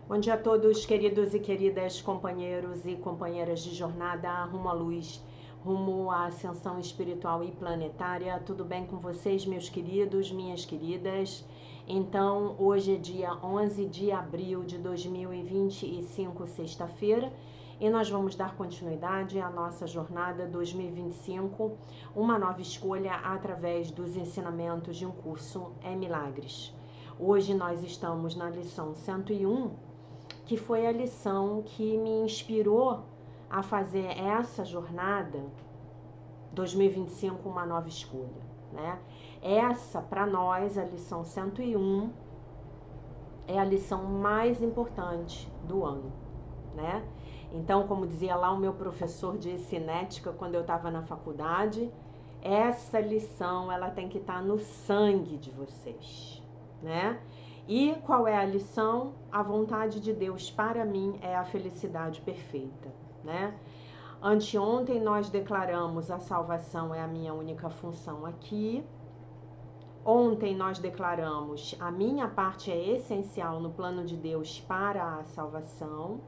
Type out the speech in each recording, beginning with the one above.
Bom dia a todos, queridos e queridas companheiros e companheiras de jornada rumo à luz, rumo à ascensão espiritual e planetária. Tudo bem com vocês, meus queridos, minhas queridas? Então, hoje é dia 11 de abril de 2025, sexta-feira, e nós vamos dar continuidade à nossa jornada 2025, uma nova escolha através dos ensinamentos de um curso em Milagres. Hoje nós estamos na lição 101, que foi a lição que me inspirou a fazer essa jornada 2025, uma nova escolha, né? Essa, para nós, a lição 101, é a lição mais importante do ano, né? Então, como dizia lá o meu professor de cinética quando eu estava na faculdade, essa lição, ela tem que estar no sangue de vocês, né? E qual é a lição? A vontade de Deus para mim é a felicidade perfeita, né? Anteontem nós declaramos a salvação é a minha única função aqui. Ontem nós declaramos a minha parte é essencial no plano de Deus para a salvação.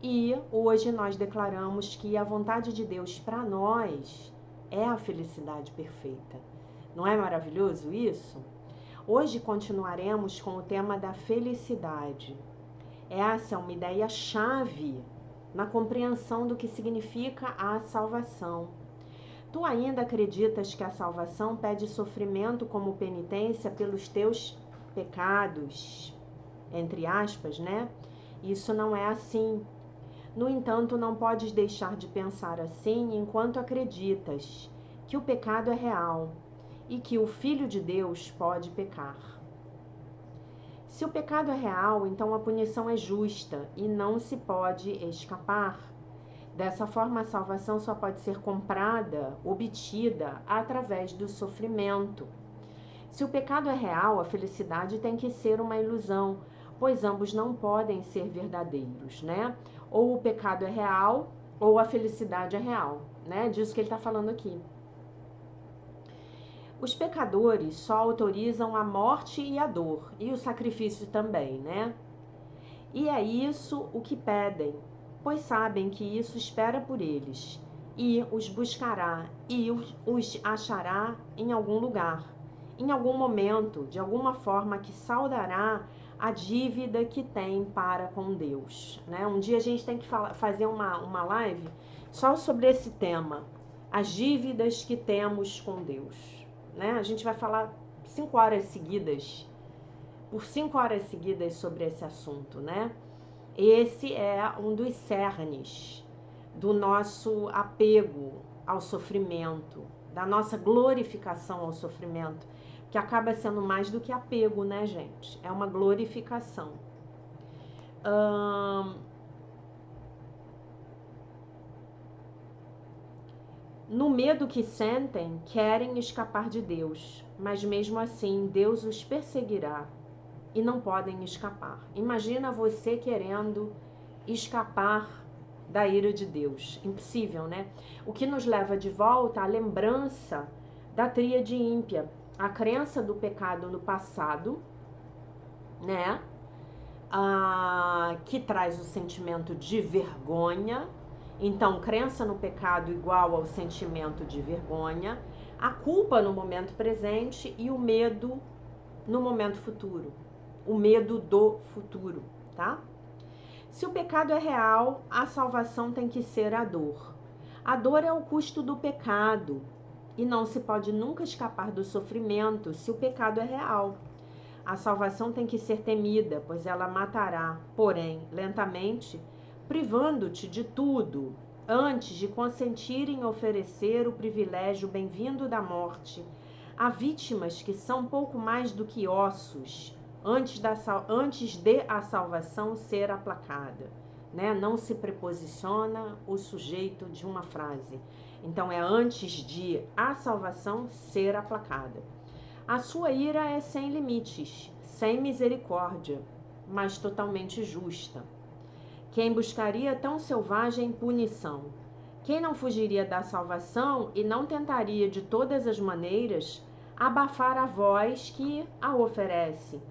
E hoje nós declaramos que a vontade de Deus para nós é a felicidade perfeita. Não é maravilhoso isso? Hoje continuaremos com o tema da felicidade. Essa é uma ideia-chave na compreensão do que significa a salvação. Tu ainda acreditas que a salvação pede sofrimento como penitência pelos teus pecados? Entre aspas, né? Isso não é assim. No entanto, não podes deixar de pensar assim enquanto acreditas que o pecado é real e que o Filho de Deus pode pecar. Se o pecado é real, então a punição é justa e não se pode escapar. Dessa forma, a salvação só pode ser comprada, obtida, através do sofrimento. Se o pecado é real, a felicidade tem que ser uma ilusão, pois ambos não podem ser verdadeiros, né? Ou o pecado é real, ou a felicidade é real, né? Disso que ele está falando aqui. Os pecadores só autorizam a morte e a dor, e o sacrifício também, né? E é isso o que pedem, pois sabem que isso espera por eles, e os buscará, e os achará em algum lugar, em algum momento, de alguma forma que saldará a dívida que tem para com Deus, né? Um dia a gente tem que fazer uma live só sobre esse tema, as dívidas que temos com Deus, né? A gente vai falar 5 horas seguidas, por 5 horas seguidas sobre esse assunto, né? Esse é um dos cernes do nosso apego ao sofrimento, da nossa glorificação ao sofrimento, que acaba sendo mais do que apego, né, gente? É uma glorificação. No medo que sentem, querem escapar de Deus, mas mesmo assim Deus os perseguirá e não podem escapar. Imagina você querendo escapar da ira de Deus. Impossível, né? O que nos leva de volta à lembrança da tríade ímpia, a crença do pecado no passado, né? Que traz o sentimento de vergonha. Então, crença no pecado igual ao sentimento de vergonha, a culpa no momento presente e o medo no momento futuro. O medo do futuro, tá? Se o pecado é real, a salvação tem que ser a dor. A dor é o custo do pecado e não se pode nunca escapar do sofrimento se o pecado é real. A salvação tem que ser temida, pois ela matará, porém, lentamente, privando-te de tudo, antes de consentir em oferecer o privilégio bem-vindo da morte a vítimas que são pouco mais do que ossos, antes de a salvação ser aplacada, né? Não se preposiciona o sujeito de uma frase. Então, é antes de a salvação ser aplacada. A sua ira é sem limites, sem misericórdia, mas totalmente justa. Quem buscaria tão selvagem punição? Quem não fugiria da salvação e não tentaria de todas as maneiras abafar a voz que a oferece?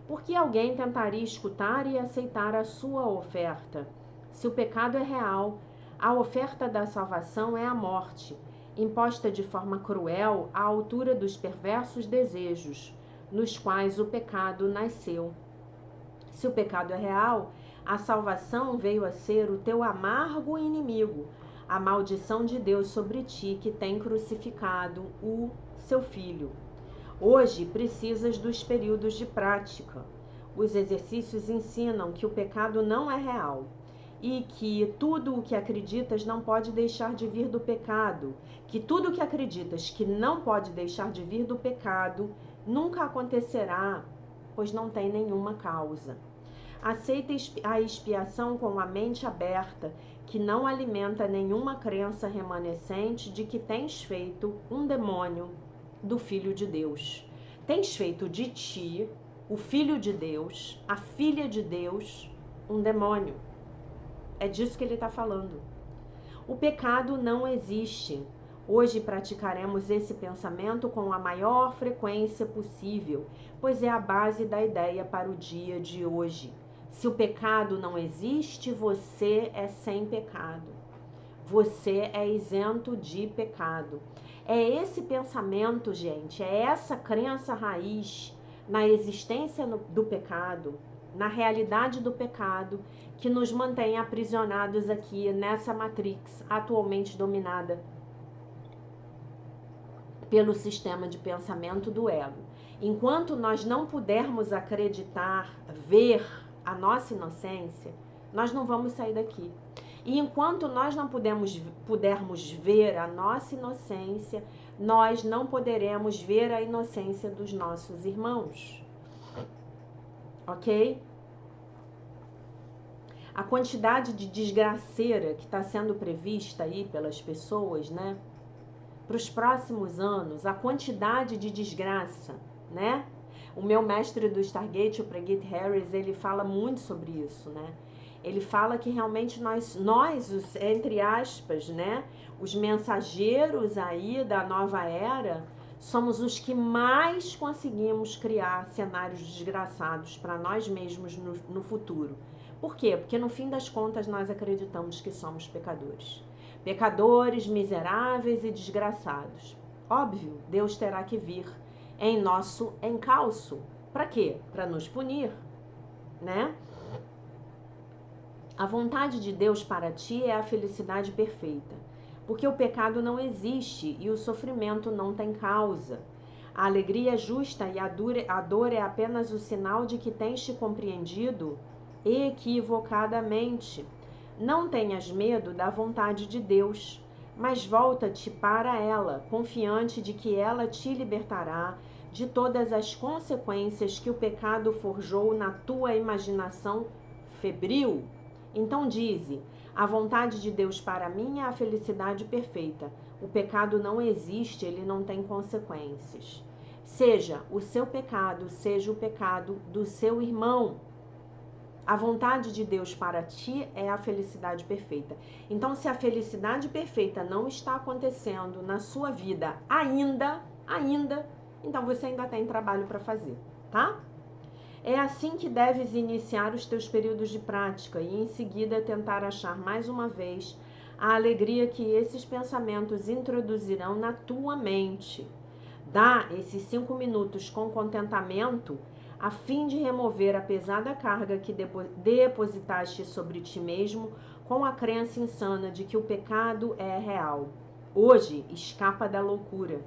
Por que alguém tentaria escutar e aceitar a sua oferta? Se o pecado é real, a oferta da salvação é a morte, imposta de forma cruel à altura dos perversos desejos, nos quais o pecado nasceu. Se o pecado é real, a salvação veio a ser o teu amargo inimigo, a maldição de Deus sobre ti que tem crucificado o seu filho. Hoje precisas dos períodos de prática. Os exercícios ensinam que o pecado não é real e que tudo o que acreditas não pode deixar de vir do pecado, que tudo o que acreditas que não pode deixar de vir do pecado nunca acontecerá, pois não tem nenhuma causa. Aceita a expiação com a mente aberta, que não alimenta nenhuma crença remanescente de que tens feito um demônio do Filho de Deus. Tens feito de ti, o Filho de Deus, a Filha de Deus, um demônio. É disso que ele está falando. O pecado não existe. Hoje praticaremos esse pensamento com a maior frequência possível, pois é a base da ideia para o dia de hoje. Se o pecado não existe, você é sem pecado. Você é isento de pecado. É esse pensamento, gente, é essa crença raiz na existência do pecado, na realidade do pecado, que nos mantém aprisionados aqui nessa matrix atualmente dominada pelo sistema de pensamento do ego. Enquanto nós não pudermos acreditar, ver a nossa inocência, nós não vamos sair daqui. E enquanto nós não pudermos ver a nossa inocência, nós não poderemos ver a inocência dos nossos irmãos. Ok? A quantidade de desgraceira que está sendo prevista aí pelas pessoas, né? Para os próximos anos, a quantidade de desgraça, né? O meu mestre do Stargate, o Preguitt Harris, ele fala muito sobre isso, né? Ele fala que realmente nós os, entre aspas, né? Os mensageiros aí da nova era, somos os que mais conseguimos criar cenários desgraçados para nós mesmos no futuro. Por quê? Porque no fim das contas nós acreditamos que somos pecadores. Pecadores, miseráveis e desgraçados. Óbvio, Deus terá que vir em nosso encalço. Para quê? Para nos punir, né? A vontade de Deus para ti é a felicidade perfeita, porque o pecado não existe e o sofrimento não tem causa. A alegria é justa e a dor é apenas o sinal de que tens te compreendido equivocadamente. Não tenhas medo da vontade de Deus, mas volta-te para ela, confiante de que ela te libertará de todas as consequências que o pecado forjou na tua imaginação febril. Então dize: a vontade de Deus para mim é a felicidade perfeita. O pecado não existe, ele não tem consequências. Seja o seu pecado, seja o pecado do seu irmão. A vontade de Deus para ti é a felicidade perfeita. Então, se a felicidade perfeita não está acontecendo na sua vida ainda, então você ainda tem trabalho para fazer, tá? É assim que deves iniciar os teus períodos de prática e em seguida tentar achar mais uma vez a alegria que esses pensamentos introduzirão na tua mente. Dá esses 5 minutos com contentamento a fim de remover a pesada carga que depositaste sobre ti mesmo com a crença insana de que o pecado é real. Hoje, escapa da loucura.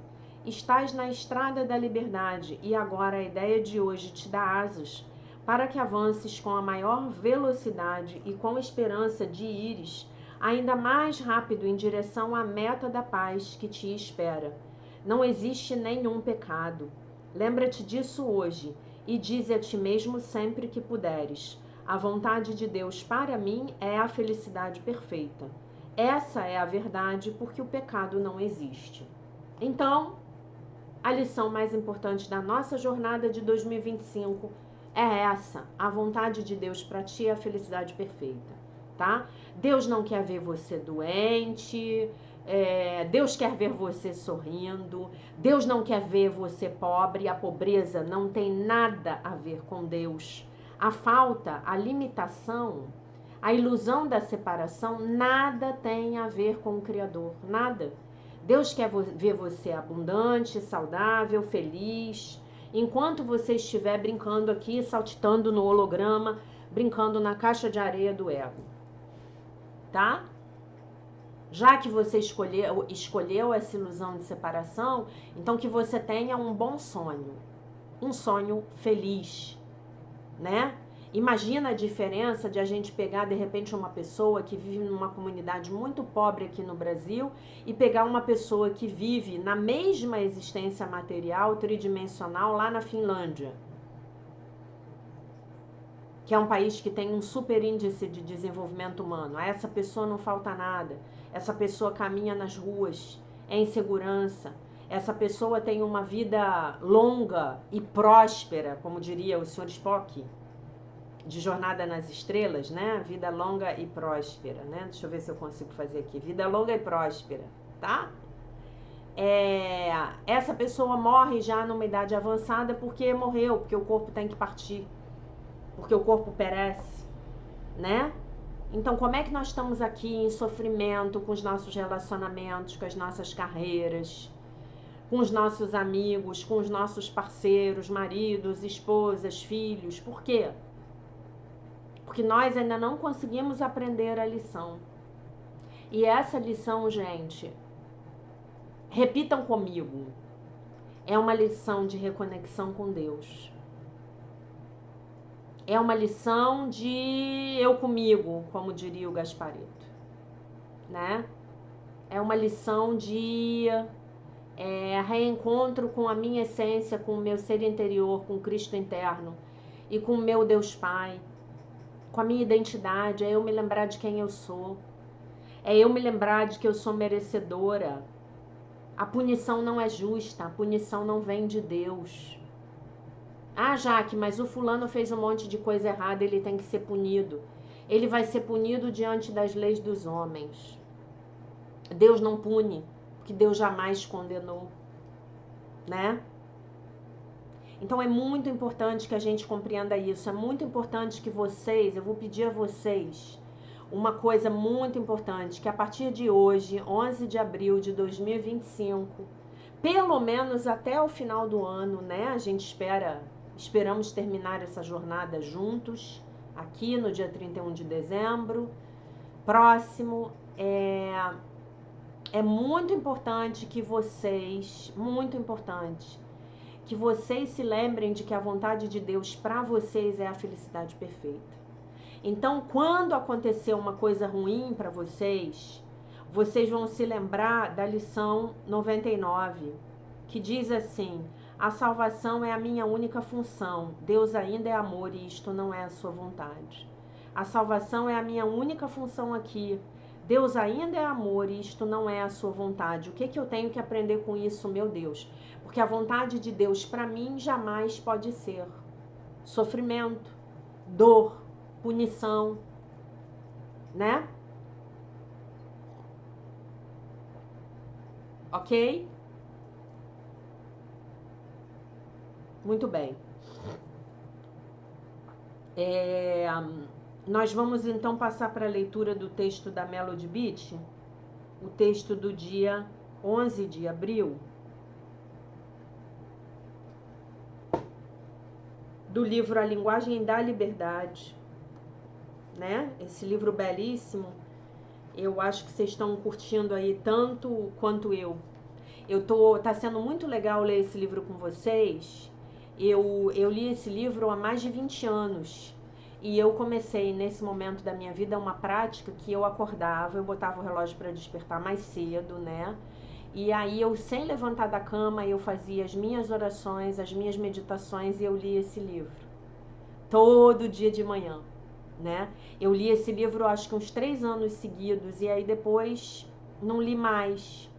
Estás na estrada da liberdade e agora a ideia de hoje te dá asas para que avances com a maior velocidade e com esperança de ires ainda mais rápido em direção à meta da paz que te espera. Não existe nenhum pecado. Lembra-te disso hoje e dize a ti mesmo sempre que puderes: a vontade de Deus para mim é a felicidade perfeita. Essa é a verdade, porque o pecado não existe. Então, a lição mais importante da nossa jornada de 2025 é essa: a vontade de Deus para ti é a felicidade perfeita, tá? Deus não quer ver você doente, Deus quer ver você sorrindo, Deus não quer ver você pobre, a pobreza não tem nada a ver com Deus. A falta, a limitação, a ilusão da separação, nada tem a ver com o Criador, nada. Deus quer ver você abundante, saudável, feliz, enquanto você estiver brincando aqui, saltitando no holograma, brincando na caixa de areia do ego, tá? Já que você escolheu essa ilusão de separação, então que você tenha um bom sonho, um sonho feliz, né? Imagina a diferença de a gente pegar de repente uma pessoa que vive numa comunidade muito pobre aqui no Brasil e pegar uma pessoa que vive na mesma existência material tridimensional lá na Finlândia, que é um país que tem um super índice de desenvolvimento humano. A essa pessoa não falta nada. Essa pessoa caminha nas ruas, é em segurança. Essa pessoa tem uma vida longa e próspera, como diria o Sr. Spock, de Jornada nas Estrelas, né? Vida longa e próspera, né? Deixa eu ver se eu consigo fazer aqui. Vida longa e próspera, tá? Essa pessoa morre já numa idade avançada porque morreu, porque o corpo tem que partir, porque o corpo perece, né? Então, como é que nós estamos aqui em sofrimento com os nossos relacionamentos, com as nossas carreiras, com os nossos amigos, com os nossos parceiros, maridos, esposas, filhos? Por quê? Porque nós ainda não conseguimos aprender a lição. E essa lição, gente, repitam comigo, é uma lição de reconexão com Deus. É uma lição de eu comigo, como diria o Gasparito, né? É uma lição de reencontro com a minha essência, com o meu ser interior, com o Cristo interno e com o meu Deus Pai, com a minha identidade. É eu me lembrar de quem eu sou, é eu me lembrar de que eu sou merecedora. A punição não é justa, a punição não vem de Deus. Ah, Jaque, mas o fulano fez um monte de coisa errada, ele tem que ser punido. Ele vai ser punido diante das leis dos homens. Deus não pune, porque Deus jamais condenou, né? Então é muito importante que a gente compreenda isso. É muito importante que vocês, eu vou pedir a vocês uma coisa muito importante, que a partir de hoje, 11 de abril de 2025, pelo menos até o final do ano, né? A gente esperamos terminar essa jornada juntos, aqui no dia 31 de dezembro, próximo. É muito importante que vocês, se lembrem de que a vontade de Deus para vocês é a felicidade perfeita. Então, quando acontecer uma coisa ruim para vocês, vocês vão se lembrar da lição 99, que diz assim: a salvação é a minha única função. Deus ainda é amor e isto não é a sua vontade. A salvação é a minha única função aqui. Deus ainda é amor e isto não é a sua vontade. O que eu tenho que aprender com isso, meu Deus? Porque a vontade de Deus para mim jamais pode ser sofrimento, dor, punição, né? Ok? Muito bem. Nós vamos então passar para a leitura do texto da Melody Beat, o texto do dia 11 de abril, do livro A Linguagem da Liberdade, né? Esse livro belíssimo, eu acho que vocês estão curtindo aí tanto quanto eu. Tá sendo muito legal ler esse livro com vocês. Eu li esse livro há mais de 20 anos. E eu comecei nesse momento da minha vida uma prática que eu acordava, eu botava o relógio para despertar mais cedo, né? E aí eu, sem levantar da cama, eu fazia as minhas orações, as minhas meditações e eu li esse livro. Todo dia de manhã, né? Eu li esse livro acho que uns 3 anos seguidos e aí depois não li mais.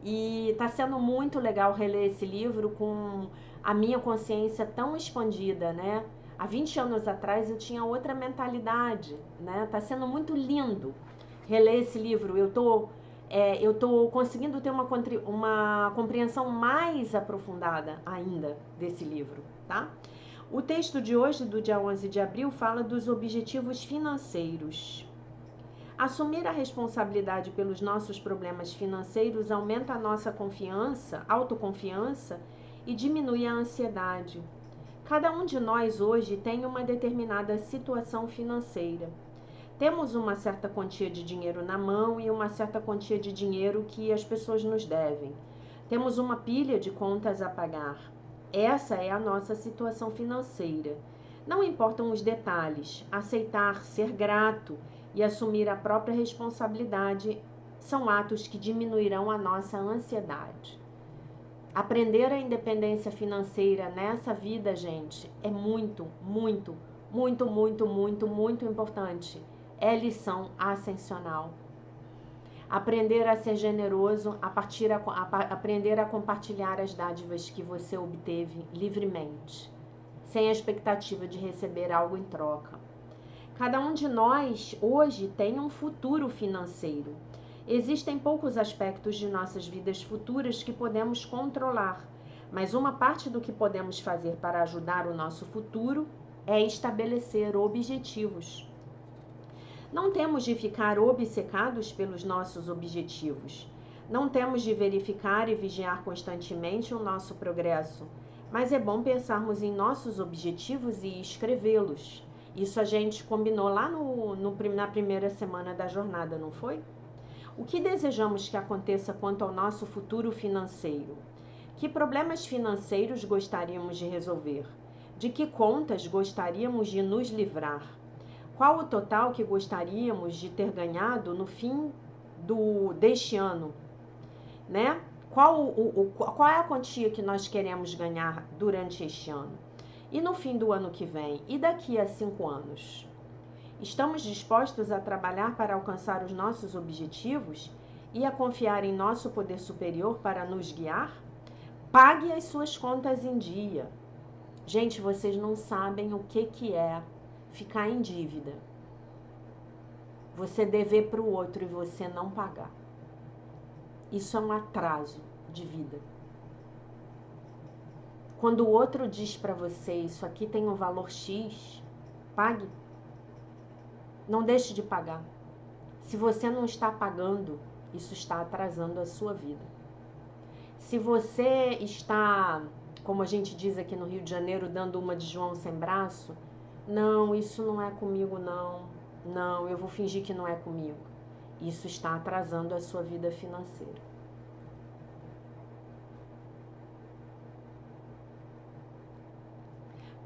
E tá sendo muito legal reler esse livro com a minha consciência tão expandida, né? Há 20 anos atrás eu tinha outra mentalidade, né? Tá sendo muito lindo reler esse livro. Eu tô eu estou conseguindo ter uma compreensão mais aprofundada ainda desse livro, tá? O texto de hoje, do dia 11 de abril, fala dos objetivos financeiros. Assumir a responsabilidade pelos nossos problemas financeiros aumenta a nossa autoconfiança e diminui a ansiedade. Cada um de nós hoje tem uma determinada situação financeira. Temos uma certa quantia de dinheiro na mão e uma certa quantia de dinheiro que as pessoas nos devem. Temos uma pilha de contas a pagar. Essa é a nossa situação financeira. Não importam os detalhes, aceitar, ser grato e assumir a própria responsabilidade são atos que diminuirão a nossa ansiedade. Aprender a independência financeira nessa vida, gente, é muito, muito, muito, muito, muito, muito importante. É lição ascensional. Aprender a ser generoso, aprender a compartilhar as dádivas que você obteve livremente, sem a expectativa de receber algo em troca. Cada um de nós hoje tem um futuro financeiro. Existem poucos aspectos de nossas vidas futuras que podemos controlar, mas uma parte do que podemos fazer para ajudar o nosso futuro é estabelecer objetivos. Não temos de ficar obcecados pelos nossos objetivos. Não temos de verificar e vigiar constantemente o nosso progresso, mas é bom pensarmos em nossos objetivos e escrevê-los. Isso a gente combinou lá na primeira semana da jornada, não foi? O que desejamos que aconteça quanto ao nosso futuro financeiro? Que problemas financeiros gostaríamos de resolver? De que contas gostaríamos de nos livrar? Qual o total que gostaríamos de ter ganhado no fim deste ano? Né? Qual é a quantia que nós queremos ganhar durante este ano? E no fim do ano que vem? E daqui a 5 anos? Estamos dispostos a trabalhar para alcançar os nossos objetivos e a confiar em nosso poder superior para nos guiar? Pague as suas contas em dia. Gente, vocês não sabem o que é ficar em dívida. Você dever para o outro e você não pagar. Isso é um atraso de vida. Quando o outro diz para você, isso aqui tem um valor X, pague. Não deixe de pagar. Se você não está pagando, isso está atrasando a sua vida. Se você está, como a gente diz aqui no Rio de Janeiro, dando uma de João sem braço, não, isso não é comigo não. Não, eu vou fingir que não é comigo. Isso está atrasando a sua vida financeira.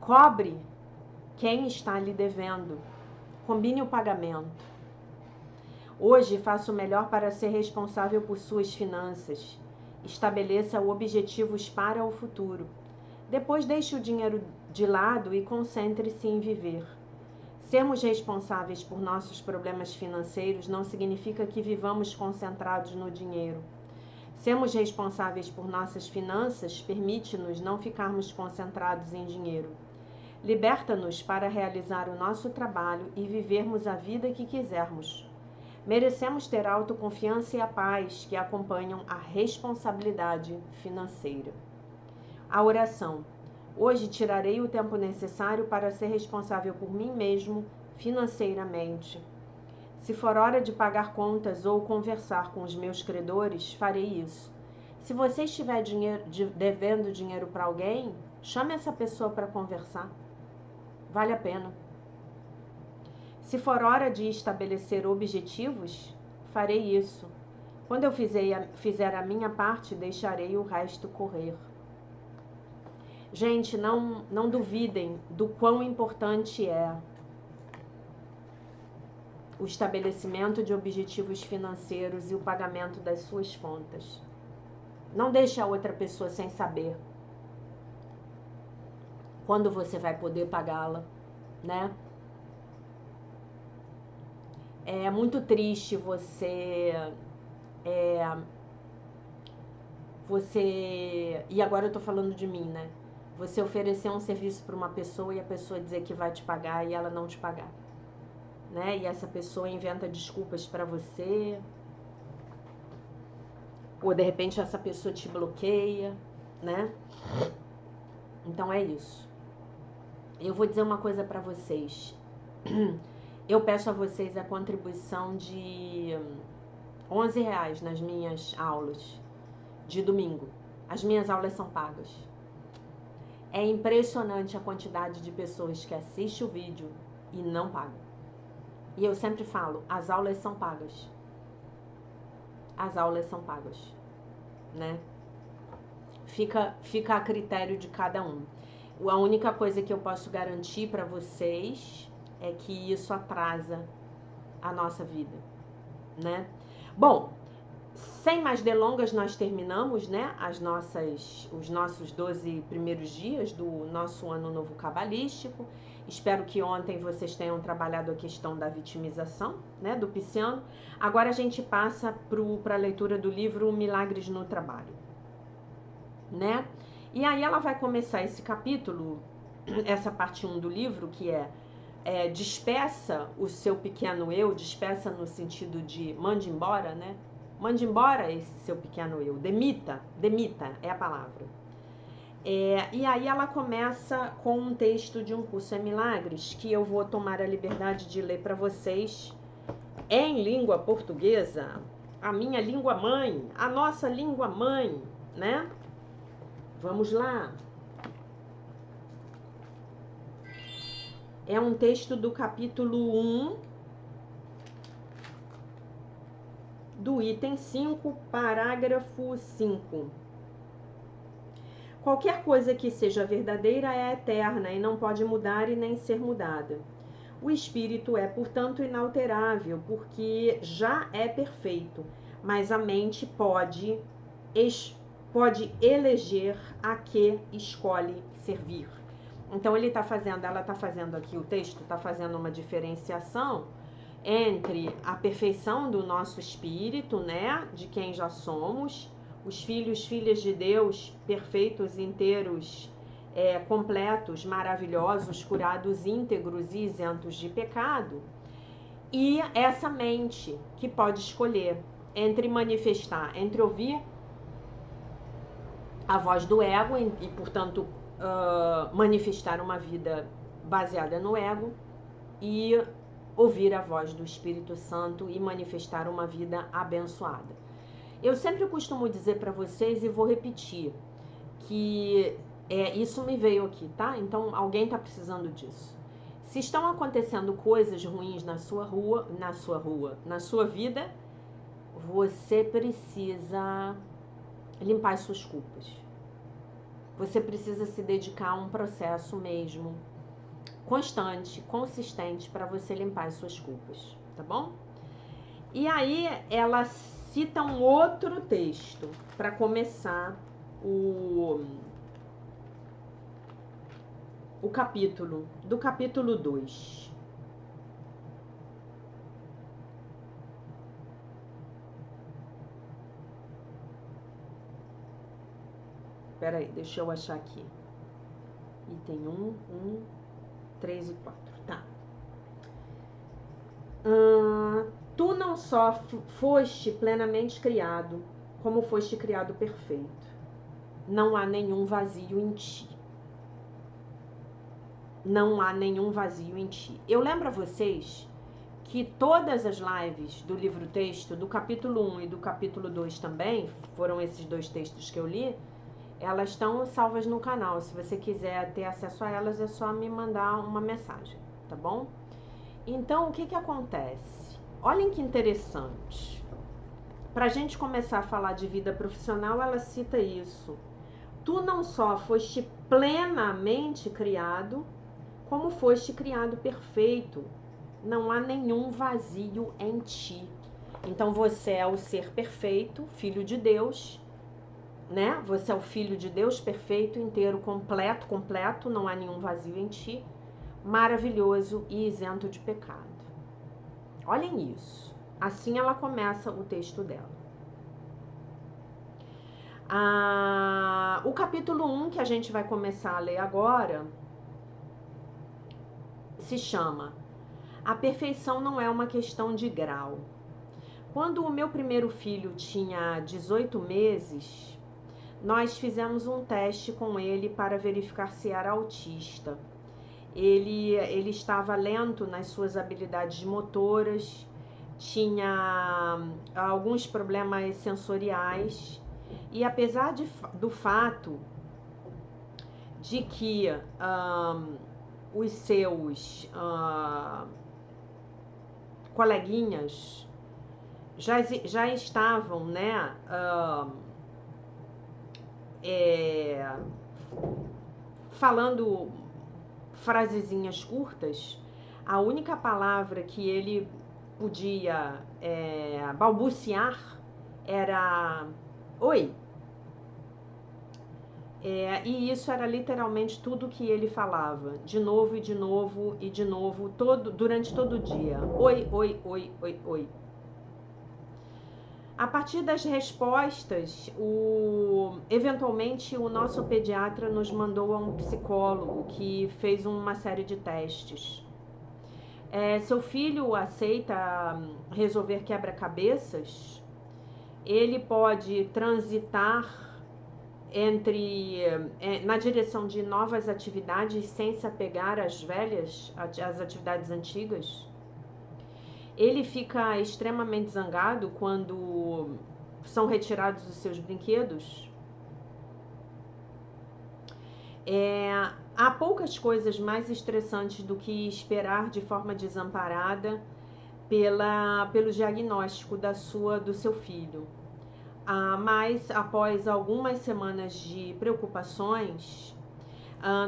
Cobre quem está lhe devendo. Combine o pagamento. Hoje faça o melhor para ser responsável por suas finanças. Estabeleça objetivos para o futuro. Depois deixe o dinheiro de lado e concentre-se em viver. Sermos responsáveis por nossos problemas financeiros não significa que vivamos concentrados no dinheiro. Sermos responsáveis por nossas finanças permite-nos não ficarmos concentrados em dinheiro. Liberta-nos para realizar o nosso trabalho e vivermos a vida que quisermos. Merecemos ter a autoconfiança e a paz que acompanham a responsabilidade financeira. A oração. Hoje tirarei o tempo necessário para ser responsável por mim mesmo financeiramente. Se for hora de pagar contas ou conversar com os meus credores, farei isso. Se você estiver devendo dinheiro para alguém, chame essa pessoa para conversar. Vale a pena. Se for hora de estabelecer objetivos, farei isso. Quando eu fizer a minha parte, deixarei o resto correr. Gente, não duvidem do quão importante é o estabelecimento de objetivos financeiros e o pagamento das suas contas. Não deixe a outra pessoa sem saber quando você vai poder pagá-la, né? É muito triste você... E agora eu tô falando de mim, né? Você oferecer um serviço para uma pessoa e a pessoa dizer que vai te pagar e ela não te pagar, né? E essa pessoa inventa desculpas para você. Ou de repente essa pessoa te bloqueia, né? Então é isso. Eu vou dizer uma coisa para vocês. Eu peço a vocês a contribuição de R$11 nas minhas aulas de domingo. As minhas aulas são pagas. É impressionante a quantidade de pessoas que assistem o vídeo e não pagam. E eu sempre falo, as aulas são pagas. As aulas são pagas, né? Fica a critério de cada um. A única coisa que eu posso garantir para vocês é que isso atrasa a nossa vida, né? Bom, sem mais delongas, nós terminamos, né, os nossos 12 primeiros dias do nosso ano novo cabalístico. Espero que ontem vocês tenham trabalhado a questão da vitimização, né, do pisciano. Agora a gente passa para a leitura do livro Milagres no Trabalho, né? E aí ela vai começar esse capítulo, essa parte 1 do livro, que é despeça o seu pequeno eu, despeça no sentido de mande embora, né? Mande embora esse seu pequeno eu, demita é a palavra. E aí ela começa com um texto de Um Curso em Milagres, que eu vou tomar a liberdade de ler para vocês em língua portuguesa, a minha língua mãe, a nossa língua mãe, né? Vamos lá. É um texto do capítulo 1, do item 5, parágrafo 5. Qualquer coisa que seja verdadeira é eterna e não pode mudar e nem ser mudada. O espírito é, portanto, inalterável, porque já é perfeito, mas a mente pode eleger a que escolhe servir. Então ela está fazendo aqui, o texto está fazendo uma diferenciação entre a perfeição do nosso espírito, né, de quem já somos, os filhos, filhas de Deus, perfeitos, inteiros, completos, maravilhosos, curados, íntegros e isentos de pecado, e essa mente que pode escolher entre manifestar, entre ouvir a voz do ego e, portanto, manifestar uma vida baseada no ego e ouvir a voz do Espírito Santo e manifestar uma vida abençoada. Eu sempre costumo dizer para vocês, e vou repetir, que isso me veio aqui, tá? Então alguém está precisando disso. Se estão acontecendo coisas ruins na sua vida, você precisa limpar as suas culpas. Você precisa se dedicar a um processo mesmo, constante, consistente, para você limpar as suas culpas, tá bom? E aí ela cita um outro texto para começar o capítulo, do capítulo 2. Espera aí, deixa eu achar aqui. Item 1, 3 e 4, tá. Tu não só foste plenamente criado, como foste criado perfeito. Não há nenhum vazio em ti. Não há nenhum vazio em ti. Eu lembro a vocês que todas as lives do livro texto, do capítulo 1 e do capítulo 2 também, foram esses dois textos que eu li, elas estão salvas no canal. Se você quiser ter acesso a elas, é só me mandar uma mensagem, tá bom? Então, o que acontece? Olhem que interessante. Para a gente começar a falar de vida profissional, ela cita isso. Tu não só foste plenamente criado, como foste criado perfeito. Não há nenhum vazio em ti. Então, você é o ser perfeito, filho de Deus, né? Você é o filho de Deus perfeito, inteiro, completo, não há nenhum vazio em ti, maravilhoso e isento de pecado. Olhem isso. Assim ela começa o texto dela. O capítulo 1, que a gente vai começar a ler agora, se chama A Perfeição Não É Uma Questão de Grau. Quando o meu primeiro filho tinha 18 meses, nós fizemos um teste com ele para verificar se era autista. Ele estava lento nas suas habilidades motoras, tinha alguns problemas sensoriais, e apesar do fato de que os seus coleguinhas já estavam, né, falando frasezinhas curtas, a única palavra que ele podia balbuciar era oi. E isso era literalmente tudo que ele falava, de novo e de novo e de novo, durante todo o dia. Oi, oi, oi, oi, oi. A partir das respostas, eventualmente o nosso pediatra nos mandou a um psicólogo que fez uma série de testes. Seu filho aceita resolver quebra-cabeças? Ele pode transitar na direção de novas atividades sem se apegar às atividades antigas? Ele fica extremamente zangado quando são retirados os seus brinquedos? Há poucas coisas mais estressantes do que esperar de forma desamparada pelo diagnóstico do seu filho. Mas após algumas semanas de preocupações,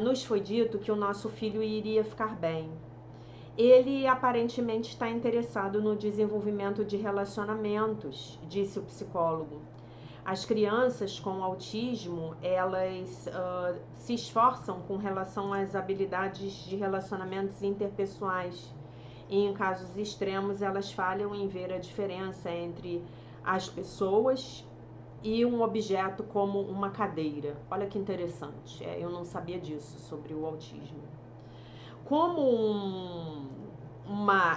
nos foi dito que o nosso filho iria ficar bem. Ele aparentemente está interessado no desenvolvimento de relacionamentos, disse o psicólogo. As crianças com autismo, elas se esforçam com relação às habilidades de relacionamentos interpessoais. E em casos extremos, elas falham em ver a diferença entre as pessoas e um objeto como uma cadeira. Olha que interessante, eu não sabia disso sobre o autismo.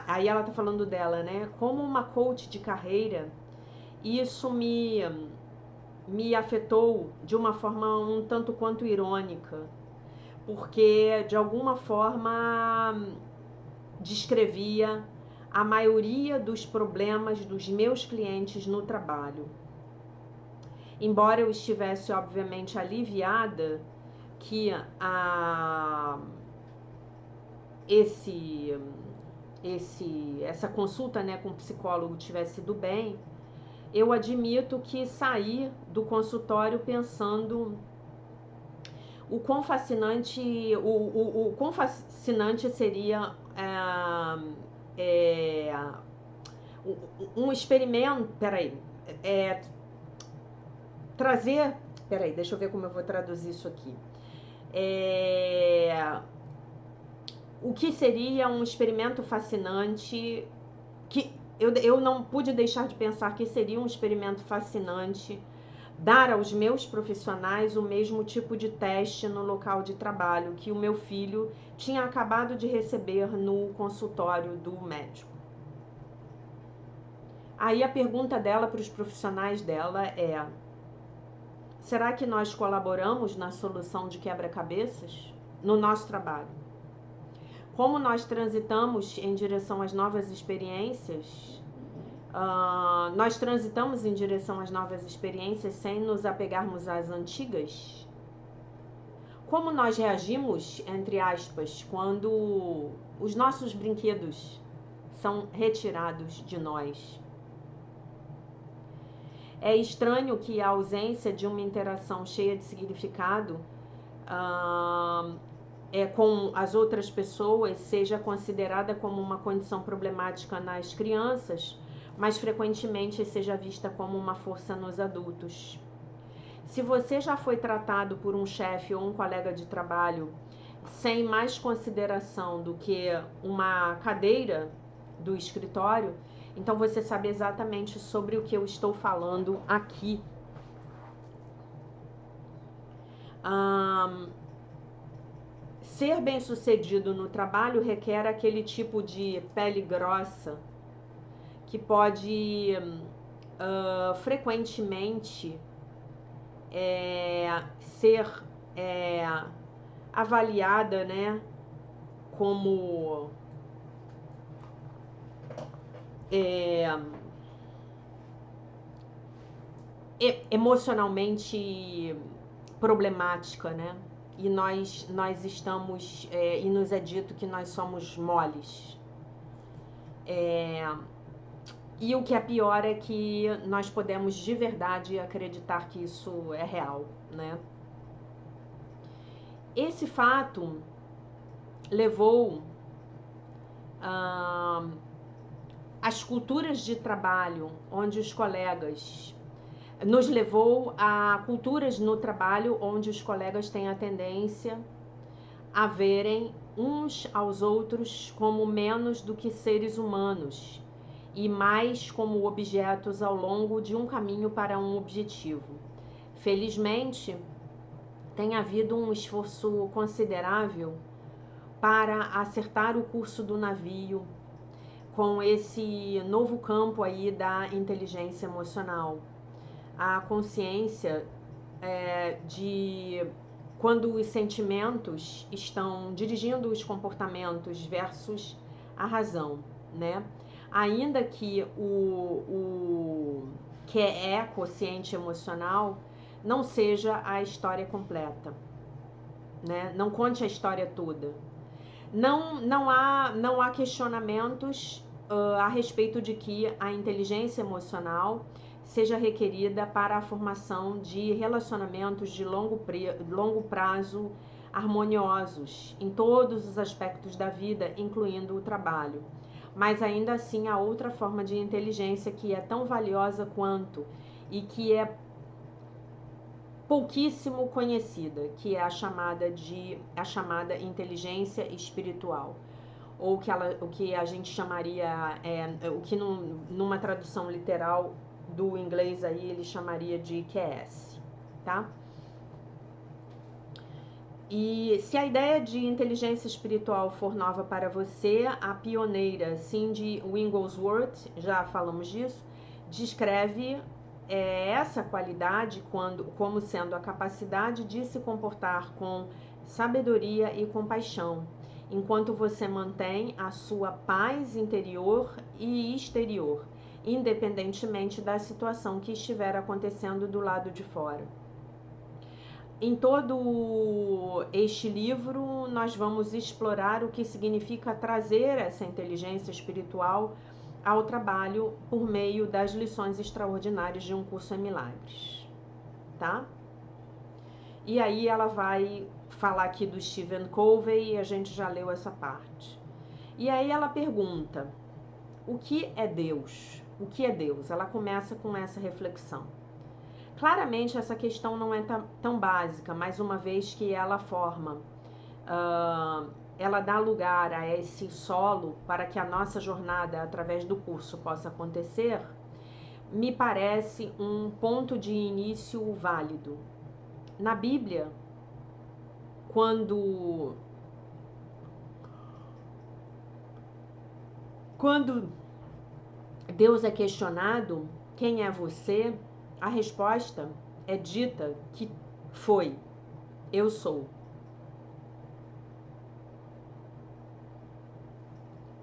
Aí ela tá falando dela, né? Como uma coach de carreira, isso me afetou de uma forma um tanto quanto irônica, porque de alguma forma descrevia a maioria dos problemas dos meus clientes no trabalho. Embora eu estivesse obviamente aliviada que essa consulta, né, com o psicólogo tivesse ido bem, eu admito que saí do consultório pensando o quão fascinante seria um experimento. Deixa eu ver como eu vou traduzir isso aqui. O que seria um experimento fascinante, que eu não pude deixar de pensar que seria um experimento fascinante dar aos meus profissionais o mesmo tipo de teste no local de trabalho que o meu filho tinha acabado de receber no consultório do médico. Aí a pergunta dela para os profissionais dela é: será que nós colaboramos na solução de quebra-cabeças no nosso trabalho? Como nós transitamos em direção às novas experiências? Nós transitamos em direção às novas experiências sem nos apegarmos às antigas? Como nós reagimos, entre aspas, quando os nossos brinquedos são retirados de nós? É estranho que a ausência de uma interação cheia de significado com as outras pessoas seja considerada como uma condição problemática nas crianças, mas frequentemente seja vista como uma força nos adultos. Se você já foi tratado por um chefe ou um colega de trabalho sem mais consideração do que uma cadeira do escritório, então você sabe exatamente sobre o que eu estou falando aqui. Ser bem-sucedido no trabalho requer aquele tipo de pele grossa que pode frequentemente ser avaliada, né, como emocionalmente problemática, né? E nós estamos, e nos é dito que nós somos moles. E o que é pior é que nós podemos de verdade acreditar que isso é real, né? Esse fato levou as culturas de trabalho, onde os colegas nos levou a culturas no trabalho onde os colegas têm a tendência a verem uns aos outros como menos do que seres humanos e mais como objetos ao longo de um caminho para um objetivo. Felizmente, tem havido um esforço considerável para acertar o curso do navio com esse novo campo aí da inteligência emocional. A consciência de quando os sentimentos estão dirigindo os comportamentos versus a razão, né? Ainda que o que é quociente emocional não seja a história completa, né? Não conte a história toda. Não há questionamentos a respeito de que a inteligência emocional seja requerida para a formação de relacionamentos de longo prazo harmoniosos em todos os aspectos da vida, incluindo o trabalho. Mas ainda assim há outra forma de inteligência que é tão valiosa quanto e que é pouquíssimo conhecida, que é a chamada inteligência espiritual, ou o que a gente chamaria, o que numa tradução literal do inglês aí ele chamaria de QS, tá? E se a ideia de inteligência espiritual for nova para você, a pioneira Cindy Wigglesworth, já falamos disso, descreve essa qualidade como sendo a capacidade de se comportar com sabedoria e compaixão, enquanto você mantém a sua paz interior e exterior, independentemente da situação que estiver acontecendo do lado de fora. Em todo este livro, nós vamos explorar o que significa trazer essa inteligência espiritual ao trabalho por meio das lições extraordinárias de Um Curso em Milagres, tá? E aí ela vai falar aqui do Stephen Covey e a gente já leu essa parte. E aí ela pergunta, o que é Deus? O que é Deus? Ela começa com essa reflexão. Claramente essa questão não é tão básica, mas uma vez que ela ela dá lugar a esse solo para que a nossa jornada através do curso possa acontecer, me parece um ponto de início válido. Na Bíblia, quando Deus é questionado, quem é você? A resposta é dita que foi, eu sou.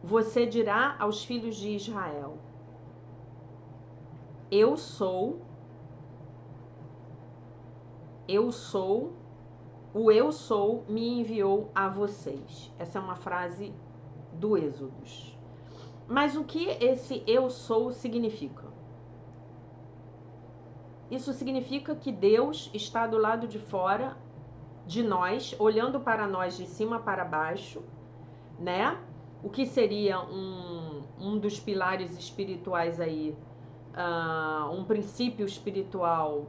Você dirá aos filhos de Israel, eu sou, o eu sou me enviou a vocês. Essa é uma frase do Êxodos. Mas o que esse eu sou significa? Isso significa que Deus está do lado de fora de nós, olhando para nós de cima para baixo, né? O que seria um dos pilares espirituais aí, um princípio espiritual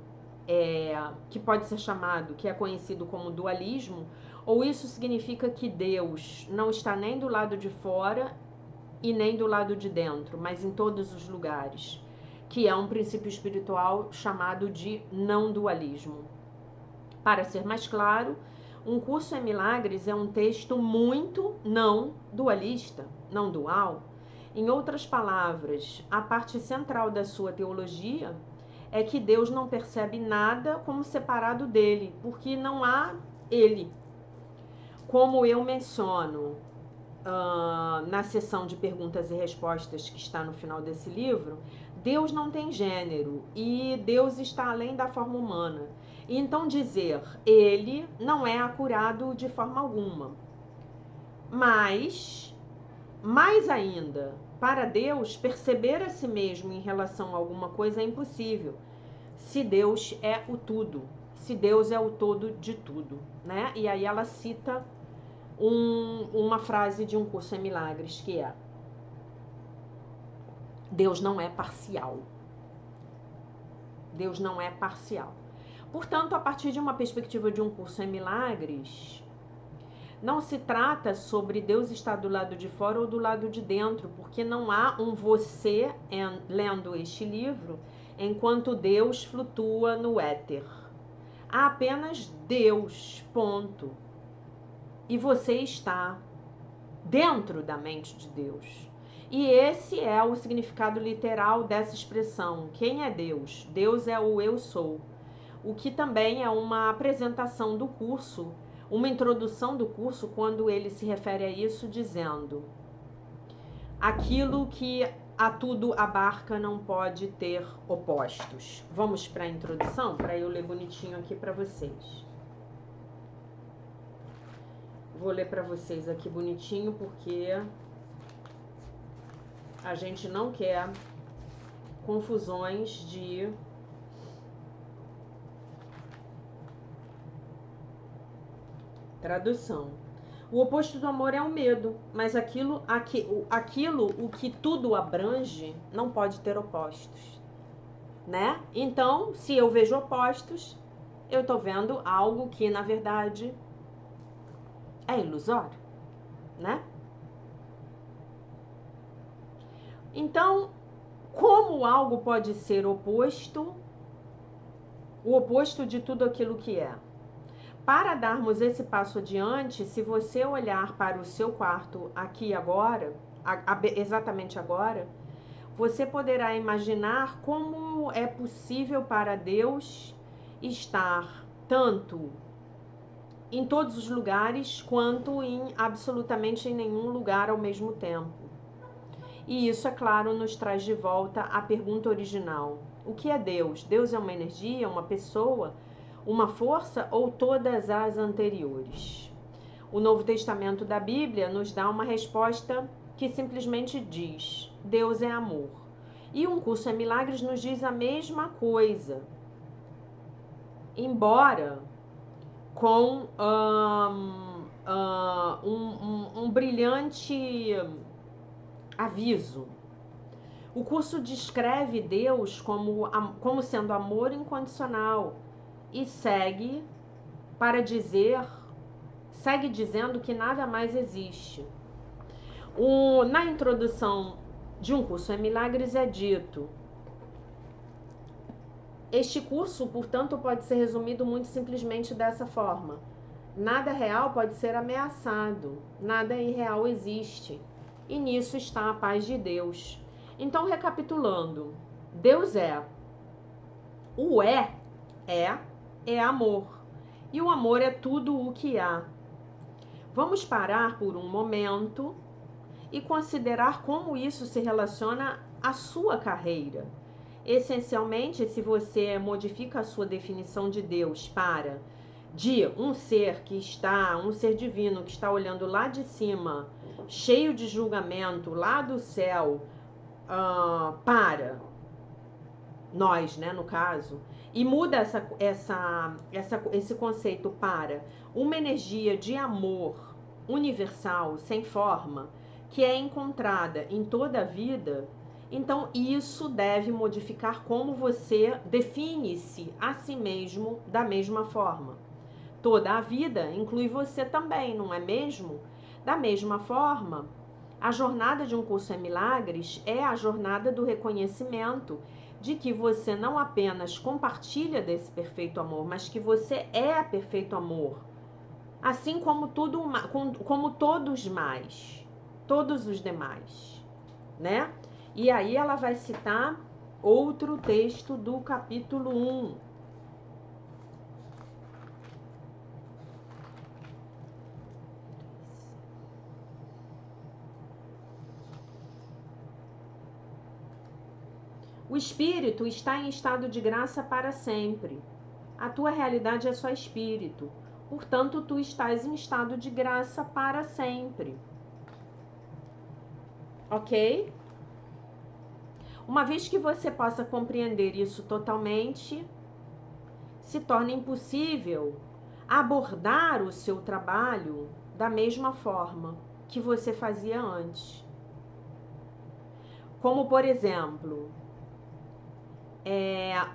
que pode ser chamado, que é conhecido como dualismo, ou isso significa que Deus não está nem do lado de fora e nem do lado de dentro, mas em todos os lugares, que é um princípio espiritual chamado de não dualismo. Para ser mais claro, Um Curso em Milagres é um texto muito não dualista, não dual, Em outras palavras, a parte central da sua teologia é que Deus não percebe nada como separado dele, porque não há ele. Como eu menciono na seção de perguntas e respostas que está no final desse livro, Deus não tem gênero e Deus está além da forma humana. Então dizer ele não é acurado de forma alguma. Mas, mais ainda, para Deus, perceber a si mesmo em relação a alguma coisa é impossível. Se Deus é o tudo, se Deus é o todo de tudo, né? E aí ela cita uma frase de Um Curso em Milagres, que é: Deus não é parcial. Deus não é parcial. Portanto, a partir de uma perspectiva de Um Curso em Milagres, não se trata sobre Deus estar do lado de fora ou do lado de dentro, porque não há um você lendo este livro enquanto Deus flutua no éter. Há apenas Deus, ponto. E você está dentro da mente de Deus. E esse é o significado literal dessa expressão. Quem é Deus? Deus é o eu sou. O que também é uma apresentação do curso, uma introdução do curso, quando ele se refere a isso dizendo: aquilo que a tudo abarca não pode ter opostos. Vamos para a introdução, para eu ler bonitinho aqui para vocês. Vou ler para vocês aqui bonitinho, porque a gente não quer confusões de tradução. O oposto do amor é o medo, mas aquilo o que tudo abrange não pode ter opostos, né? Então, se eu vejo opostos, eu estou vendo algo que, na verdade, é ilusório, né? Então, como algo pode ser oposto, o oposto de tudo aquilo que é? Para darmos esse passo adiante, se você olhar para o seu quarto aqui agora, exatamente agora, você poderá imaginar como é possível para Deus estar tanto em todos os lugares quanto em absolutamente em nenhum lugar ao mesmo tempo. E isso, é claro, nos traz de volta a pergunta original: o que é Deus? Deus é uma energia, uma pessoa, uma força ou todas as anteriores? O Novo Testamento da Bíblia nos dá uma resposta que simplesmente diz: Deus é amor. E Um Curso em Milagres nos diz a mesma coisa, embora com um brilhante aviso. O curso descreve Deus como sendo amor incondicional e segue dizendo que nada mais existe. Na introdução de Um Curso em Milagres é dito: este curso, portanto, pode ser resumido muito simplesmente dessa forma: nada real pode ser ameaçado, nada irreal existe, e nisso está a paz de Deus. Então, recapitulando, Deus é. O é amor. E o amor é tudo o que há. Vamos parar por um momento e considerar como isso se relaciona à sua carreira. Essencialmente, se você modifica a sua definição de Deus para de um ser divino que está olhando lá de cima, cheio de julgamento, lá do céu, para nós, né, no caso, e muda esse conceito para uma energia de amor universal, sem forma, que é encontrada em toda a vida, então isso deve modificar como você define-se a si mesmo da mesma forma. Toda a vida inclui você também, não é mesmo? Da mesma forma, a jornada de Um Curso em Milagres é a jornada do reconhecimento de que você não apenas compartilha desse perfeito amor, mas que você é perfeito amor. Assim como todos os demais, né? E aí ela vai citar outro texto do capítulo 1. O espírito está em estado de graça para sempre. A tua realidade é só espírito. Portanto, tu estás em estado de graça para sempre. Ok? Uma vez que você possa compreender isso totalmente, se torna impossível abordar o seu trabalho da mesma forma que você fazia antes. Como, por exemplo,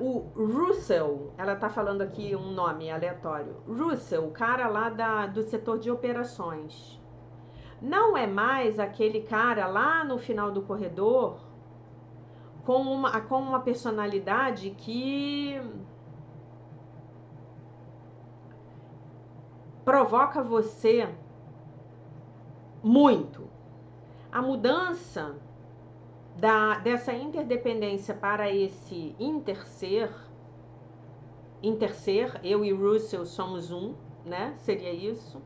o Russell, ela tá falando aqui um nome aleatório. Russell, o cara lá do setor de operações. Não é mais aquele cara lá no final do corredor com uma personalidade que provoca você muito. A mudança dessa interdependência para esse interser, eu e Russell somos um, né? Seria isso.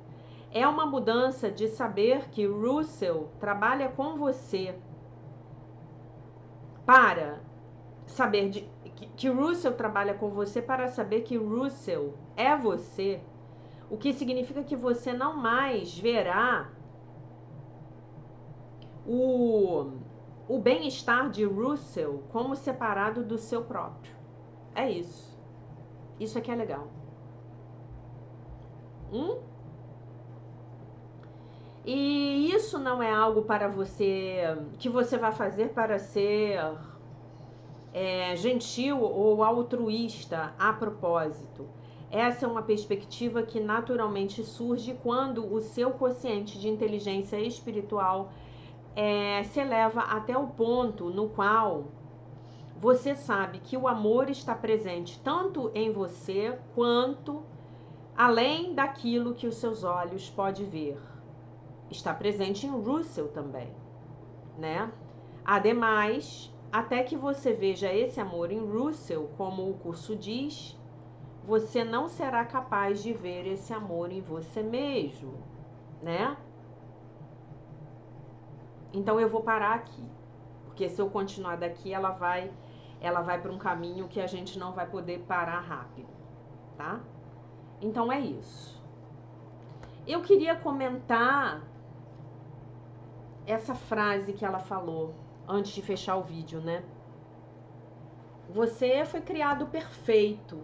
É uma mudança de saber que Russell trabalha com você para saber que Russell trabalha com você para saber que Russell é você, o que significa que você não mais verá o bem-estar de Russell como separado do seu próprio. É isso. Isso aqui é legal. E isso não é algo para você, que você vai fazer para ser gentil ou altruísta a propósito. Essa é uma perspectiva que naturalmente surge quando o seu quociente de inteligência espiritual se eleva até o ponto no qual você sabe que o amor está presente tanto em você quanto além daquilo que os seus olhos podem ver. Está presente em Russell também, né? Ademais, até que você veja esse amor em Russell, como o curso diz, você não será capaz de ver esse amor em você mesmo, né? Então eu vou parar aqui, porque se eu continuar daqui, ela vai para um caminho que a gente não vai poder parar rápido, tá? Então é isso. Eu queria comentar essa frase que ela falou antes de fechar o vídeo, né? Você foi criado perfeito.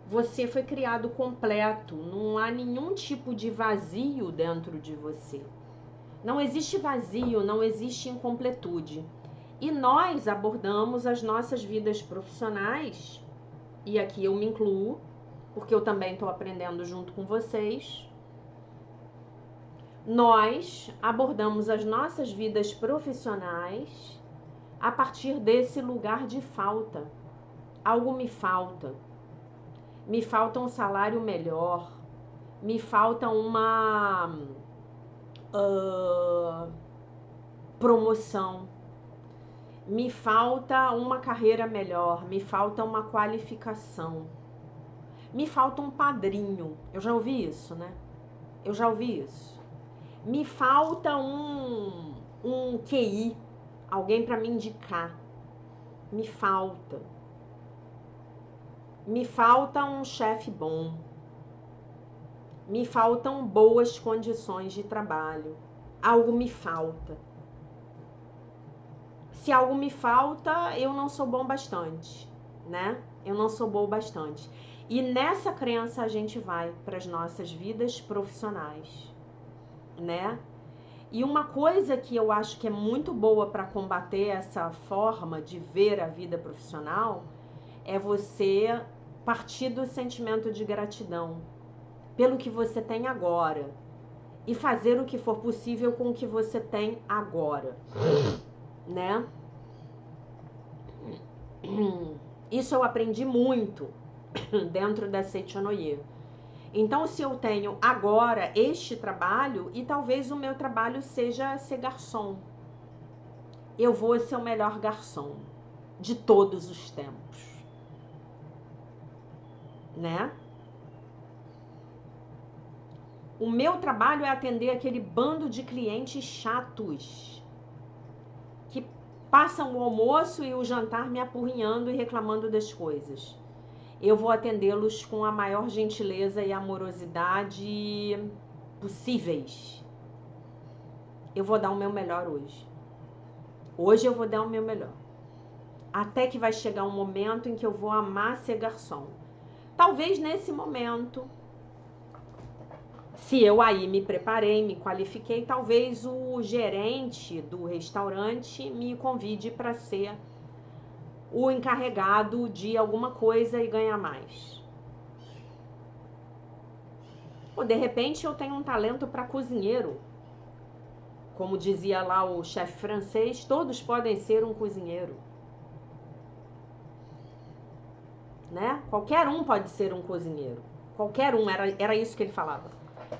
Você foi criado completo. Não há nenhum tipo de vazio dentro de você. Não existe vazio, não existe incompletude. E nós abordamos as nossas vidas profissionais, e aqui eu me incluo, porque eu também estou aprendendo junto com vocês. Nós abordamos as nossas vidas profissionais a partir desse lugar de falta. Algo me falta. Me falta um salário melhor. Me falta uma promoção. Me falta uma carreira melhor. Me falta uma qualificação. Me falta um padrinho. Eu já ouvi isso, né? Eu já ouvi isso. Me falta um QI, alguém para me indicar. Me falta. Me falta um chefe bom. Me faltam boas condições de trabalho. Algo me falta. Se algo me falta, eu não sou bom bastante, né? Eu não sou bom bastante. E nessa crença a gente vai para as nossas vidas profissionais, né? E uma coisa que eu acho que é muito boa para combater essa forma de ver a vida profissional é você partir do sentimento de gratidão pelo que você tem agora e fazer o que for possível com o que você tem agora, né? Isso eu aprendi muito dentro da Seichonoye. Então, se eu tenho agora este trabalho, e talvez o meu trabalho seja ser garçom, eu vou ser o melhor garçom de todos os tempos, né? O meu trabalho é atender aquele bando de clientes chatos que passam o almoço e o jantar me apurrinhando e reclamando das coisas. Eu vou atendê-los com a maior gentileza e amorosidade possíveis. Eu vou dar o meu melhor hoje. Hoje eu vou dar o meu melhor. Até que vai chegar um momento em que eu vou amar ser garçom. Talvez nesse momento, se eu aí me preparei, me qualifiquei, talvez o gerente do restaurante me convide para ser o encarregado de alguma coisa e ganhar mais. Ou de repente eu tenho um talento para cozinheiro. Como dizia lá o chefe francês, todos podem ser um cozinheiro. Né? Qualquer um pode ser um cozinheiro. Qualquer um, era isso que ele falava.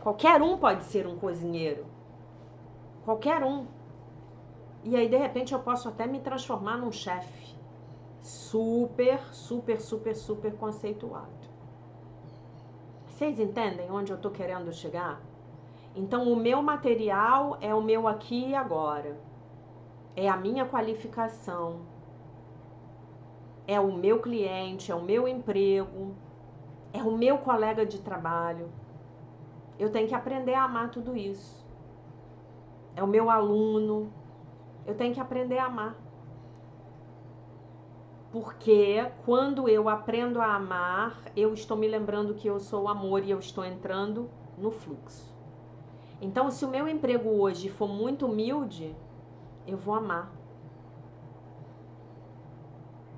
Qualquer um pode ser um cozinheiro. Qualquer um. E aí, de repente, eu posso até me transformar num chefe. Super, super, super, super conceituado. Vocês entendem onde eu tô querendo chegar? Então, o meu material é o meu aqui e agora. É a minha qualificação. É o meu cliente, é o meu emprego, é o meu colega de trabalho. Eu tenho que aprender a amar tudo isso. É o meu aluno. Eu tenho que aprender a amar. Porque quando eu aprendo a amar, eu estou me lembrando que eu sou o amor e eu estou entrando no fluxo. Então, se o meu emprego hoje for muito humilde, eu vou amar.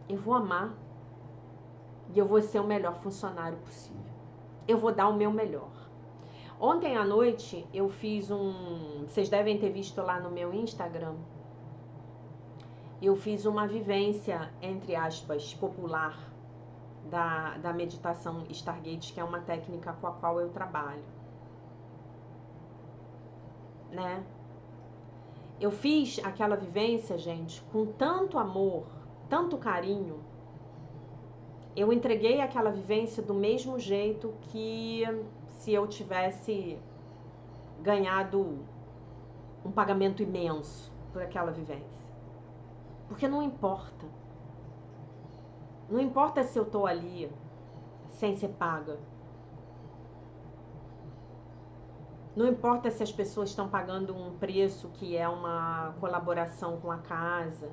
Eu vou amar. E eu vou ser o melhor funcionário possível. Eu vou dar o meu melhor. Ontem à noite eu fiz vocês devem ter visto lá no meu Instagram. Eu fiz uma vivência, entre aspas, popular da meditação Stargate, que é uma técnica com a qual eu trabalho. Né? Eu fiz aquela vivência, gente, com tanto amor, tanto carinho. Eu entreguei aquela vivência do mesmo jeito que se eu tivesse ganhado um pagamento imenso por aquela vivência. Porque não importa. Não importa se eu tô ali sem ser paga. Não importa se as pessoas estão pagando um preço que é uma colaboração com a casa.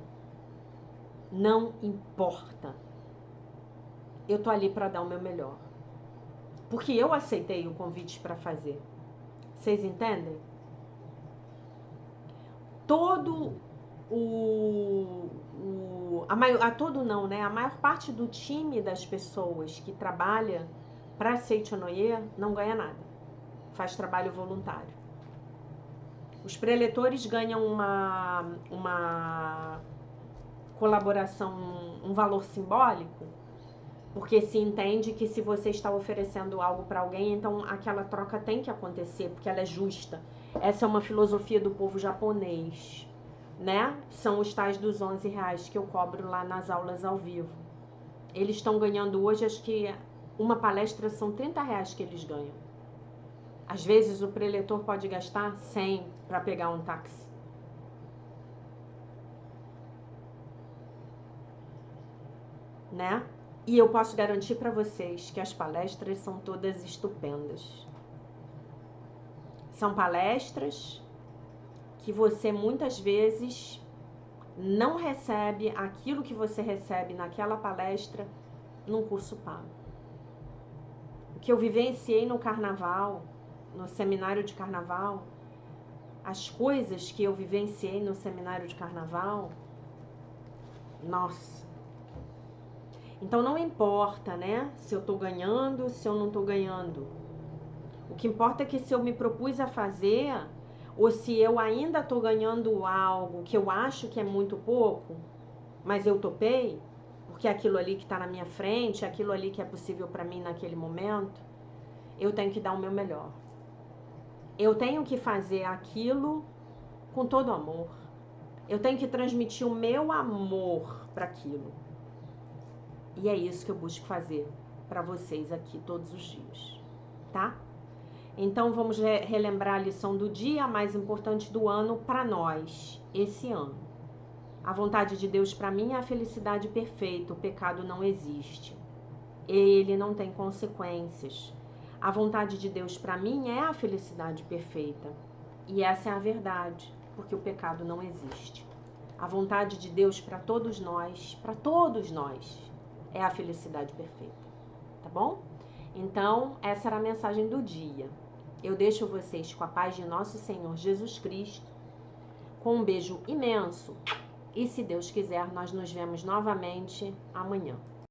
Não importa. Eu tô ali para dar o meu melhor. Porque eu aceitei o convite para fazer. Vocês entendem? Todo a maior parte do time das pessoas que trabalha para Seichonoye não ganha nada. Faz trabalho voluntário. Os preletores ganham uma colaboração, um valor simbólico, porque se entende que se você está oferecendo algo para alguém, então aquela troca tem que acontecer, porque ela é justa. Essa é uma filosofia do povo japonês, né? São os tais dos R$11 que eu cobro lá nas aulas ao vivo. Eles estão ganhando hoje, acho que uma palestra são R$30 que eles ganham. Às vezes o preletor pode gastar 100 para pegar um táxi. Né? E eu posso garantir para vocês que as palestras são todas estupendas. São palestras que você muitas vezes não recebe aquilo que você recebe naquela palestra num curso pago. O que eu vivenciei no carnaval, no seminário de carnaval, as coisas que eu vivenciei no seminário de carnaval, nossa. Então não importa, né, se eu tô ganhando, se eu não tô ganhando. O que importa é que se eu me propus a fazer, ou se eu ainda tô ganhando algo que eu acho que é muito pouco, mas eu topei, porque é aquilo ali que tá na minha frente, é aquilo ali que é possível para mim naquele momento, eu tenho que dar o meu melhor. Eu tenho que fazer aquilo com todo amor. Eu tenho que transmitir o meu amor para aquilo. E é isso que eu busco fazer para vocês aqui todos os dias, tá? Então vamos relembrar a lição do dia mais importante do ano para nós, esse ano. A vontade de Deus para mim é a felicidade perfeita, o pecado não existe. Ele não tem consequências. A vontade de Deus para mim é a felicidade perfeita. E essa é a verdade, porque o pecado não existe. A vontade de Deus para todos nós, é a felicidade perfeita. Tá bom? Então, essa era a mensagem do dia. Eu deixo vocês com a paz de nosso Senhor Jesus Cristo, com um beijo imenso. E se Deus quiser, nós nos vemos novamente amanhã.